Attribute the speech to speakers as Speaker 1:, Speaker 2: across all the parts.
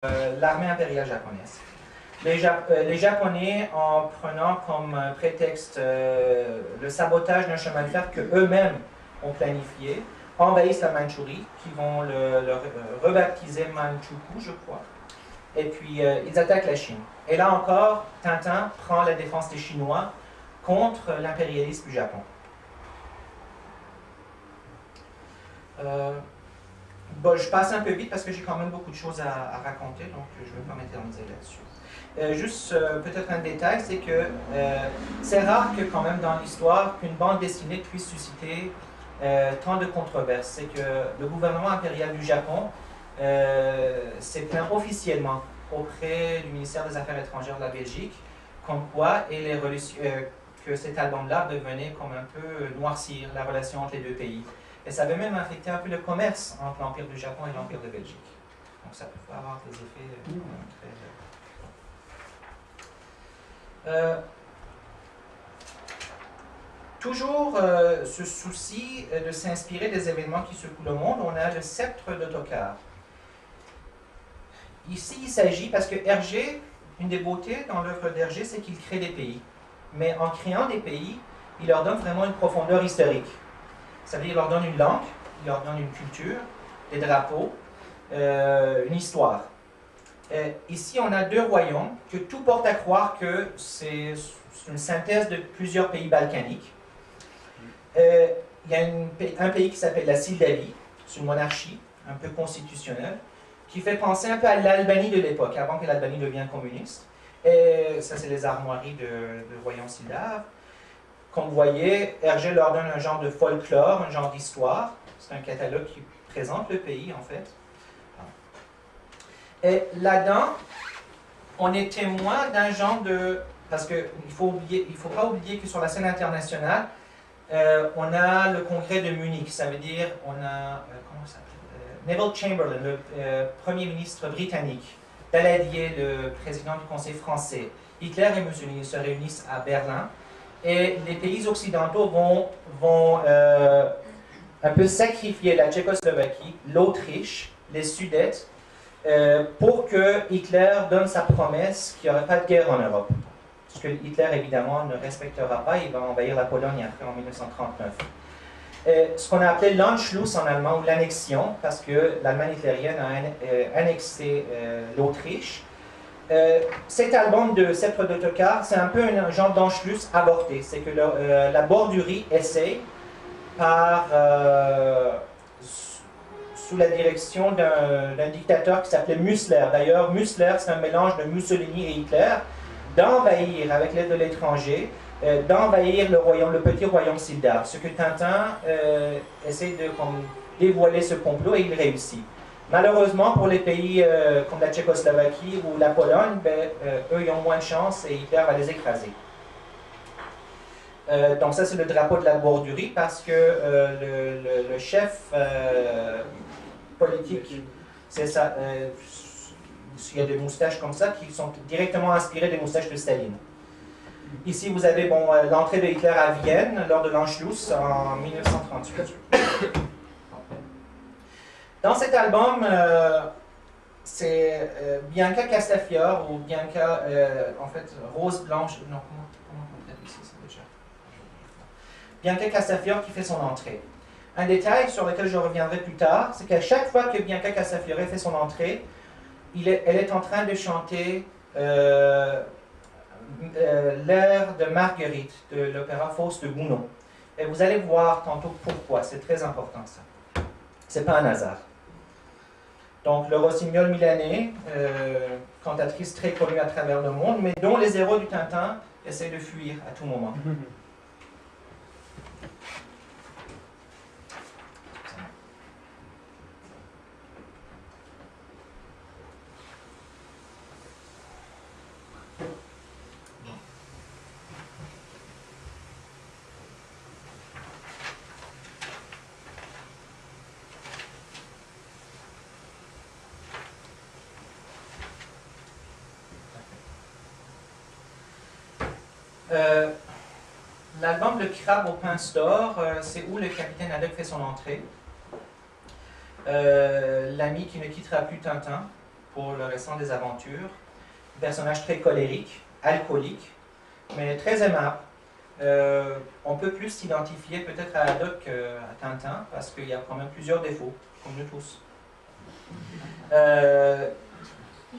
Speaker 1: l'armée impériale japonaise. Les Japonais, en prenant comme prétexte le sabotage d'un chemin de fer qu'eux-mêmes ont planifié, envahissent la Mandchourie, qui vont le rebaptiser Manchukuo, je crois. Et puis, ils attaquent la Chine. Et là encore, Tintin prend la défense des Chinois contre l'impérialisme du Japon. Bon, je passe un peu vite parce que j'ai quand même beaucoup de choses à raconter, donc je ne vais pas m'éterniser là-dessus. Juste peut-être un détail, c'est que c'est rare que quand même dans l'histoire qu'une bande dessinée puisse susciter tant de controverses. C'est que le gouvernement impérial du Japon s'est plaint officiellement auprès du ministère des Affaires étrangères de la Belgique, comme quoi que cet album-là devenait comme un peu noircir la relation entre les deux pays. Et ça avait même affecté un peu le commerce entre l'Empire du Japon et l'Empire de Belgique. Donc ça peut avoir des effets très... toujours ce souci de s'inspirer des événements qui secouent le monde, on a le sceptre d'Ottokar. Ici, il s'agit, parce que Hergé, une des beautés dans l'œuvre d'Hergé, c'est qu'il crée des pays. Mais en créant des pays, il leur donne vraiment une profondeur historique. Ça veut dire qu'il leur donne une langue, il leur donne une culture, des drapeaux, une histoire. Ici, on a deux royaumes que tout porte à croire que c'est une synthèse de plusieurs pays balkaniques. Il y a un pays qui s'appelle la Moldavie, c'est une monarchie un peu constitutionnelle, qui fait penser un peu à l'Albanie de l'époque, avant que l'Albanie devienne communiste. Et ça, c'est les armoiries de royaume moldave. Comme vous voyez, Hergé leur donne un genre de folklore, un genre d'histoire. C'est un catalogue qui présente le pays, en fait. Et là-dedans, on est témoin d'un genre de... Parce qu'il ne faut pas oublier que sur la scène internationale, on a le congrès de Munich. Ça veut dire, on a... comment ça s'appelle? Neville Chamberlain, le premier ministre britannique. Daladier, le président du Conseil français. Hitler et Mussolini se réunissent à Berlin. Et les pays occidentaux vont un peu sacrifier la Tchécoslovaquie, l'Autriche, les Sudètes, pour que Hitler donne sa promesse qu'il n'y aurait pas de guerre en Europe. Ce que Hitler, évidemment, ne respectera pas, il va envahir la Pologne après en 1939. Ce qu'on a appelé l'Anschluss en allemand, ou l'annexion, parce que l'Allemagne hitlérienne a annexé l'Autriche. Cet album de Sceptre d'Ottokar, c'est un peu un genre d'Anschluss avorté. C'est que la Bordurie essaye, sous la direction d'un dictateur qui s'appelait Mussler. D'ailleurs, Mussler, c'est un mélange de Mussolini et Hitler, d'envahir, avec l'aide de l'étranger, d'envahir le petit royaume moldave. Ce que Tintin essaie de dévoiler ce complot et il réussit. Malheureusement, pour les pays comme la Tchécoslovaquie ou la Pologne, eux, ils ont moins de chance et Hitler va les écraser. Donc ça, c'est le drapeau de la Bordurie parce que le chef politique, c'est ça, il y a des moustaches comme ça qui sont directement inspirées des moustaches de Staline. Ici, vous avez l'entrée de Hitler à Vienne lors de l'Anschluss en 1938. Dans cet album, c'est Bianca Castafiore, ou Bianca, en fait, Rose Blanche, non, comment on traduit ici, ça déjà? Bianca Castafiore qui fait son entrée. Un détail sur lequel je reviendrai plus tard, c'est qu'à chaque fois que Bianca Castafiore fait son entrée, elle est en train de chanter l'air de Marguerite, de l'opéra Faust de Gounod. Et vous allez voir tantôt pourquoi, c'est très important ça. C'est pas un hasard. Donc, le rossignol milanais, cantatrice très connue à travers le monde, mais dont les héros du Tintin essaient de fuir à tout moment. L'album Le Crabe aux pinces d'or, c'est où le capitaine Haddock fait son entrée. L'ami qui ne quittera plus Tintin. pour le restant des aventures. Un personnage très colérique, alcoolique, mais très aimable. On peut plus s'identifier peut-être à Haddock qu'à Tintin, parce qu'il y a quand même plusieurs défauts, comme nous tous.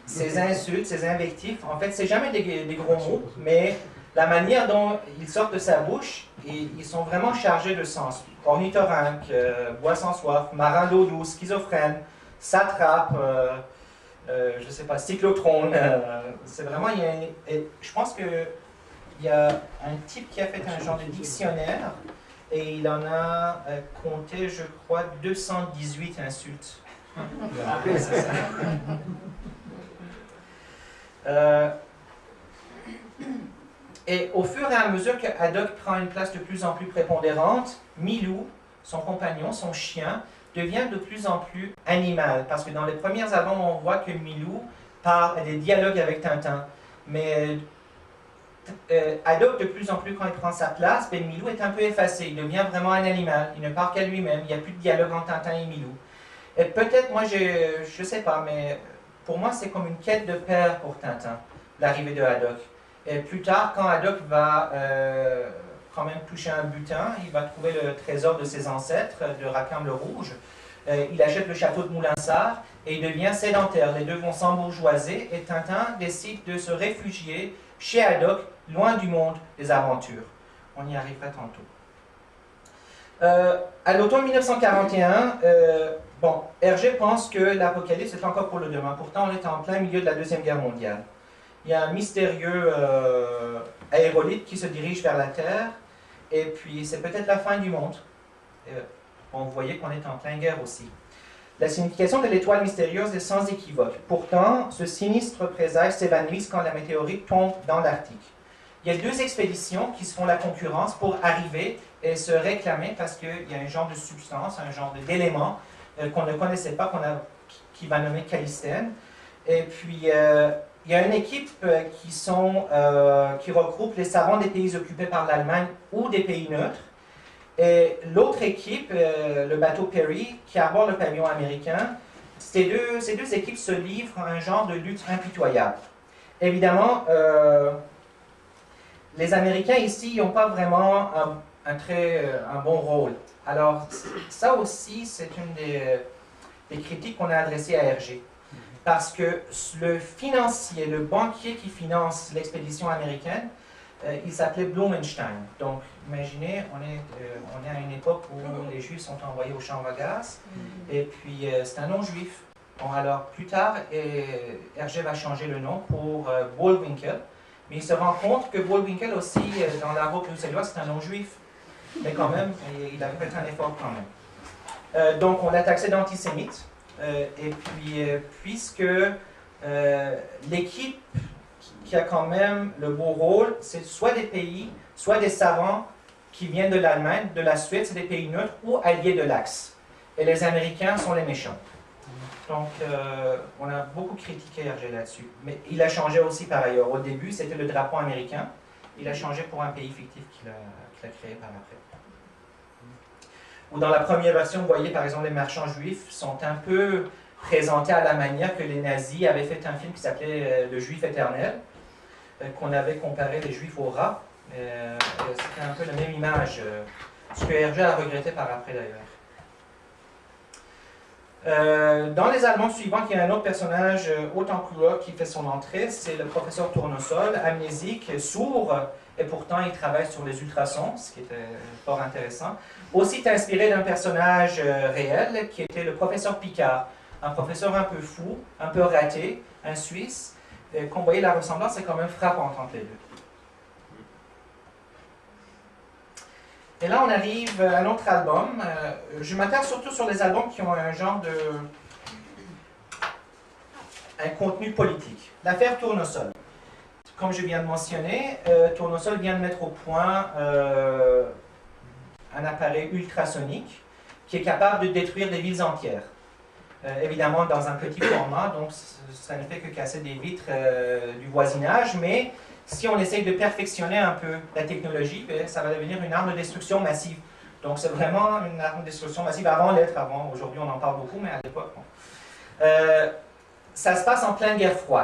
Speaker 1: Ces insultes, ces invectifs, en fait, c'est jamais des gros mots, mais la manière dont ils sortent de sa bouche, ils sont vraiment chargés de sens. Ornithorynque, bois sans soif, marin d'eau douce, schizophrène, satrape, je ne sais pas, cyclotrone. C'est vraiment, je pense qu'il y a un type qui a fait un genre de dictionnaire et il en a compté, je crois, 218 insultes. C'est ça. Et au fur et à mesure que Haddock prend une place de plus en plus prépondérante, Milou, son compagnon, son chien, devient de plus en plus animal. Parce que dans les premiers albums, on voit que Milou parle des dialogues avec Tintin. Mais Haddock, de plus en plus, quand il prend sa place, ben, Milou est un peu effacé. Il devient vraiment un animal. Il ne parle qu'à lui-même. Il n'y a plus de dialogue entre Tintin et Milou. Et peut-être, moi, je ne sais pas, mais pour moi, c'est comme une quête de père pour Tintin, l'arrivée de Haddock. Et plus tard, quand Haddock va quand même toucher un butin, il va trouver le trésor de ses ancêtres, de Rackham le Rouge. Il achète le château de Moulinsart et il devient sédentaire. Les deux vont s'embourgeoiser et Tintin décide de se réfugier chez Haddock, loin du monde des aventures. On y arrivera tantôt. À l'automne 1941, bon, Hergé pense que l'apocalypse est encore pour le demain. Pourtant, on est en plein milieu de la Deuxième Guerre mondiale. Il y a un mystérieux aérolite qui se dirige vers la Terre, et puis c'est peut-être la fin du monde. Bon, vous voyez qu'on est en pleine guerre aussi. La signification de l'étoile mystérieuse est sans équivoque. Pourtant, ce sinistre présage s'évanouit quand la météorite tombe dans l'Arctique. Il y a deux expéditions qui se font la concurrence pour arriver et se réclamer parce qu'il y a un genre de substance, un genre d'élément qu'on ne connaissait pas, qui va nommer Calistène. Et puis, il y a une équipe qui regroupe les savants des pays occupés par l'Allemagne ou des pays neutres. Et l'autre équipe, le bateau Perry, qui arbore le pavillon américain, ces deux équipes se livrent à un genre de lutte impitoyable. Évidemment, les Américains ici n'ont pas vraiment un bon rôle. Alors, ça aussi, c'est une des critiques qu'on a adressées à Hergé. Parce que le financier, le banquier qui finance l'expédition américaine, il s'appelait Blumenstein. Donc, imaginez, on est à une époque où les Juifs sont envoyés au champ à gaz, et puis c'est un non-juif. Bon, alors, plus tard, Hergé va changer le nom pour Bullwinkle, mais il se rend compte que Bullwinkle aussi, dans l'argot bruxellois, c'est un non-juif. Mais quand même, il a fait un effort quand même. Donc, on l'a taxé d'antisémite. Et puis, puisque l'équipe qui a quand même le beau rôle, c'est soit des pays, soit des savants qui viennent de l'Allemagne, de la Suède, c'est des pays neutres ou alliés de l'Axe. Et les Américains sont les méchants. Donc, on a beaucoup critiqué Hergé là-dessus. Mais il a changé aussi par ailleurs. Au début, c'était le drapeau américain. Il a changé pour un pays fictif qu'il a créé par après. Ou dans la première version, vous voyez par exemple les marchands juifs sont un peu présentés à la manière que les nazis avaient fait un film qui s'appelait Le Juif éternel, qu'on avait comparé les juifs aux rats. C'était un peu la même image, ce que Hergé a regretté par après d'ailleurs. Dans les albums suivants, il y a un autre personnage haut en couleur qui fait son entrée, c'est le professeur Tournesol, amnésique, sourd, et pourtant il travaille sur les ultrasons, ce qui était fort intéressant. Aussi inspiré d'un personnage réel qui était le professeur Picard, un professeur un peu fou, un peu raté, un Suisse. Quand vous voyez la ressemblance, c'est quand même frappant entre les deux. Et là, on arrive à un autre album. Je m'attarde surtout sur les albums qui ont un genre un contenu politique. L'affaire Tournesol. Comme je viens de mentionner, Tournesol vient de mettre au point un appareil ultrasonique qui est capable de détruire des villes entières. Évidemment dans un petit format, donc ça ne fait que casser des vitres du voisinage, mais si on essaye de perfectionner un peu la technologie, ça va devenir une arme de destruction massive. Donc c'est vraiment une arme de destruction massive avant l'être, aujourd'hui on en parle beaucoup, mais à l'époque, bon. ça se passe en pleine guerre froide.